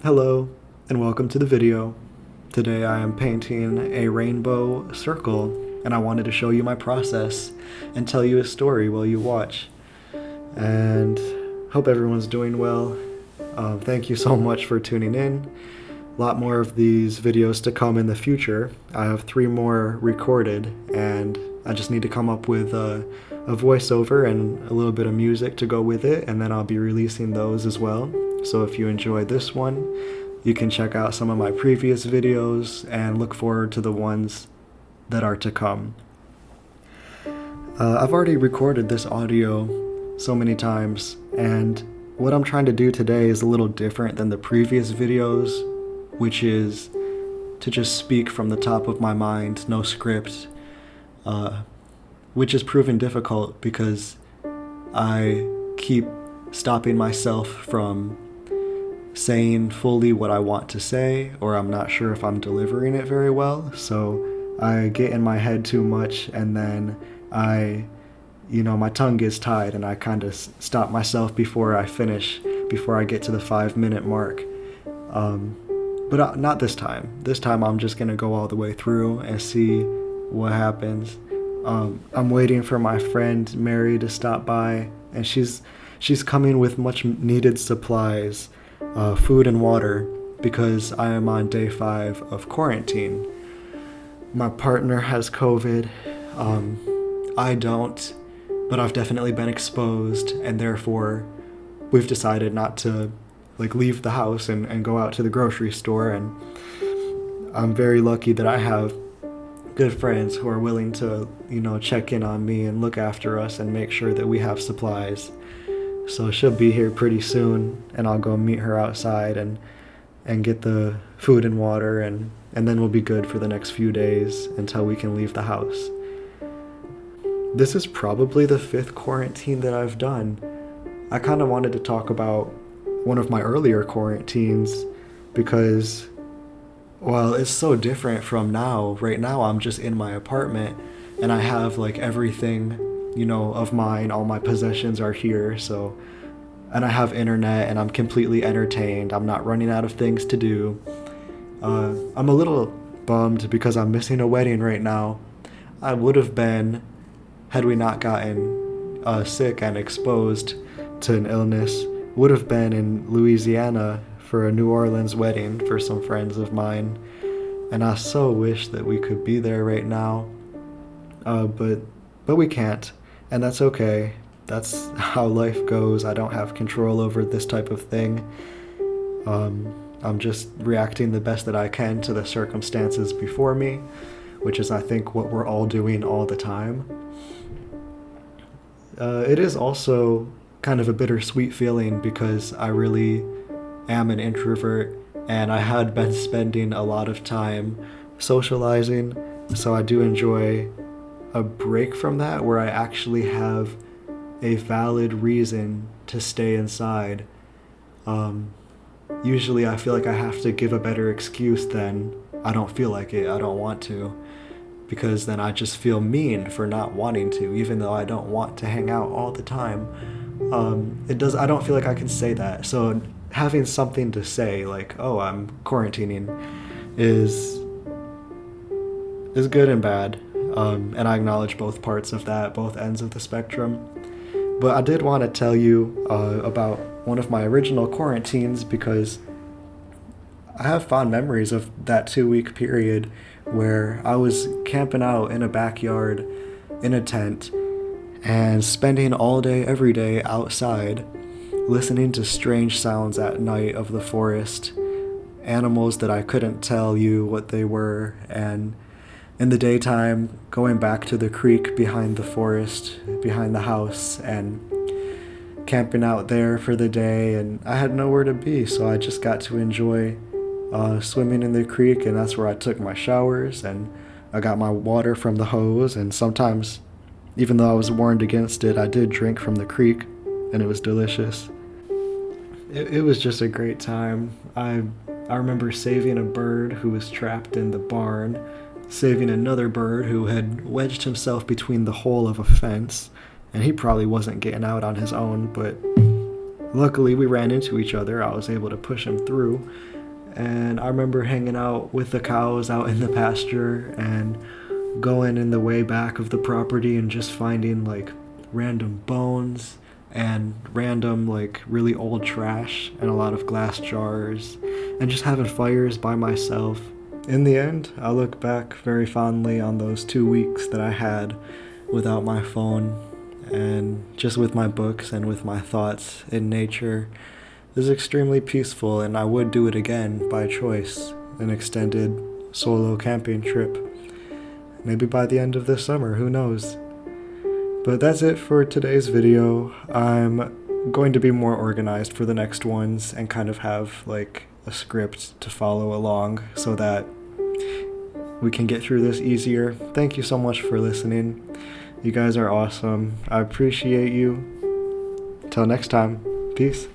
Hello, and welcome to the video. Today I am painting a rainbow circle, and I wanted to show you my process and tell you a story while you watch. And hope everyone's doing well. Thank you so much for tuning in. A lot more of these videos to come in the future. I have 3 more recorded, and I just need to come up with a voiceover and a little bit of music to go with it, and then I'll be releasing those as well. So if you enjoyed this one, you can check out some of my previous videos and look forward to the ones that are to come. I've already recorded this audio so many times, and what I'm trying to do today is a little different than the previous videos, which is to just speak from the top of my mind, no script, which has proven difficult because I keep stopping myself from saying fully what I want to say, or I'm not sure if I'm delivering it very well. So I get in my head too much, and then my tongue gets tied, and I kind of stop myself before I finish, before I get to the 5-minute mark. But not this time. This time I'm just gonna go all the way through and see what happens. I'm waiting for my friend Mary to stop by, and she's coming with much needed supplies, food and water, because I am on day 5 of quarantine. My partner has COVID. I don't, but I've definitely been exposed, and therefore we've decided not to leave the house and go out to the grocery store. And I'm very lucky that I have good friends who are willing to, check in on me and look after us and make sure that we have supplies. So she'll be here pretty soon, and I'll go meet her outside and get the food and water, and then we'll be good for the next few days until we can leave the house. This is probably the 5th quarantine that I've done. I kind of wanted to talk about one of my earlier quarantines because, well, it's so different from now. Right now I'm just in my apartment, and I have everything of mine, all my possessions are here, and I have internet, and I'm completely entertained. I'm not running out of things to do. I'm a little bummed because I'm missing a wedding right now. I would have been, had we not gotten sick and exposed to an illness, would have been in Louisiana for a New Orleans wedding for some friends of mine, and I so wish that we could be there right now, but we can't. And that's okay. That's how life goes. I don't have control over this type of thing. I'm just reacting the best that I can to the circumstances before me, which is, I think, what we're all doing all the time. It is also kind of a bittersweet feeling because I really am an introvert, and I had been spending a lot of time socializing, so I do enjoy a break from that where I actually have a valid reason to stay inside. Usually I feel like I have to give a better excuse than I don't feel like it, I don't want to, because then I just feel mean for not wanting to, even though I don't want to hang out all the time. I don't feel like I can say that. So having something to say, like, oh, I'm quarantining, is good and bad. And I acknowledge both parts of that, both ends of the spectrum. But I did want to tell you about one of my original quarantines, because I have fond memories of that 2-week period where I was camping out in a backyard in a tent and spending all day, every day outside, listening to strange sounds at night of the forest, animals that I couldn't tell you what they were, and in the daytime, going back to the creek behind the forest, behind the house, and camping out there for the day. And I had nowhere to be, so I just got to enjoy swimming in the creek, and that's where I took my showers, and I got my water from the hose, and sometimes, even though I was warned against it, I did drink from the creek, and it was delicious. It was just a great time. I remember saving a bird who was trapped in the barn, saving another bird who had wedged himself between the hole of a fence, and he probably wasn't getting out on his own, but Luckily, we ran into each other. I was able to push him through. And I remember hanging out with the cows out in the pasture and going in the way back of the property and just finding like random bones and random like really old trash and a lot of glass jars and just having fires by myself. In the end, I look back very fondly on those 2 weeks that I had without my phone and just with my books and with my thoughts in nature. It was extremely peaceful, and I would do it again by choice, an extended solo camping trip. Maybe by the end of this summer, who knows? But that's it for today's video. I'm going to be more organized for the next ones and kind of have like a script to follow along so that we can get through this easier. Thank you so much for listening. You guys are awesome. I appreciate you. Till next time, peace.